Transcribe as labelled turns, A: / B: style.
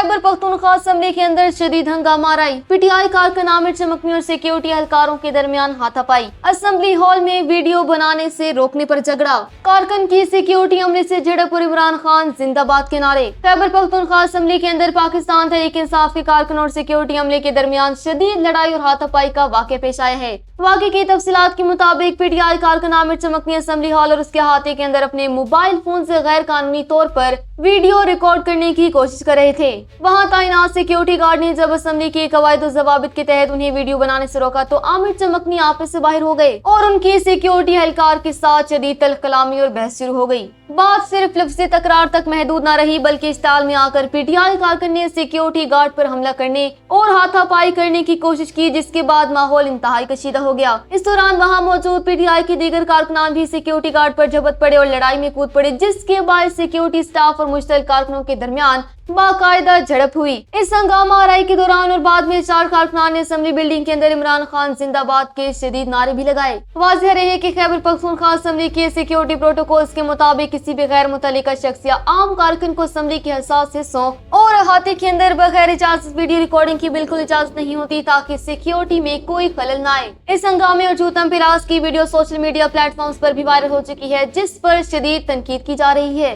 A: Khyber Pakhtunkhwa assembly के अंदर शदीद हंगामा आई। पीटीआई कारकुन आमिर चमकनी और सिक्योरिटी एहलकारों के दरमियान हाथापाई। असेंबली हॉल में वीडियो बनाने से रोकने पर झगड़ा। कारकुन की सिक्योरिटी अमले से झड़प और इमरान खान जिंदाबाद के नारे। खैबर पख्तूनख्वा असम्बली के अंदर पाकिस्तान तहरीक इंसाफ के कारकुन और सिक्योरिटी अमले के दरमियान शदीद लड़ाई और हाथापाई का वाक़या पेश आया है। वाक़े की तफसीलात के मुताबिक पीटीआई कारकुन आमिर चमकनी असेंबली हॉल और उसके अहाते के अंदर अपने मोबाइल फोन से गैर कानूनी तौर पर वीडियो रिकॉर्ड करने की कोशिश कर रहे थे। वहां तैनात सिक्योरिटी गार्ड ने जब असेंबली के कवायद और ज़वाबित के तहत उन्हें वीडियो बनाने से रोका तो आमिर चमकनी आपस से बाहर हो गए और उनकी सिक्योरिटी एहलकार के साथ शदीद तल्ख कलामी और बहस शुरू हो गई। बात सिर्फ लफ्ज़ी तकरार तक महदूद न रही बल्कि इस्ताल में आकर पीटीआई कारकुन ने सिक्योरिटी गार्ड पर हमला करने और हाथापाई करने की कोशिश की, जिसके बाद माहौल इंतहाई कशीदा हो गया। इस दौरान वहां मौजूद पीटीआई के दीगर कारकुनान भी सिक्योरिटी गार्ड पर झपट पड़े और लड़ाई में कूद पड़े, जिसके बाद सिक्योरिटी स्टाफ और मुश्तल कारकुनों के दरमियान बाकायदा झड़प हुई। इस हंगामा आराई के दौरान और बाद में 4 कारकुनान ने असेंबली बिल्डिंग के अंदर इमरान खान जिंदाबाद के शदीद नारे भी लगाए। वाज़ेह रहे कि खैबर पख्तूनख्वा असेंबली के सिक्योरिटी प्रोटोकॉल्स के मुताबिक किसी भी गैर मुतल्लिका शख्स या आम कारकुन को असेंबली के हसास हिस्सों और अहाते के अंदर बगैर इजाजत वीडियो रिकॉर्डिंग की बिल्कुल इजाजत नहीं होती ताकि सिक्योरिटी में कोई खलल न आए। इस हंगामे और जूतम पिराज की वीडियो सोशल मीडिया प्लेटफॉर्म्स पर भी वायरल हो चुकी है, जिस पर शदीद तनकीद की जा रही है।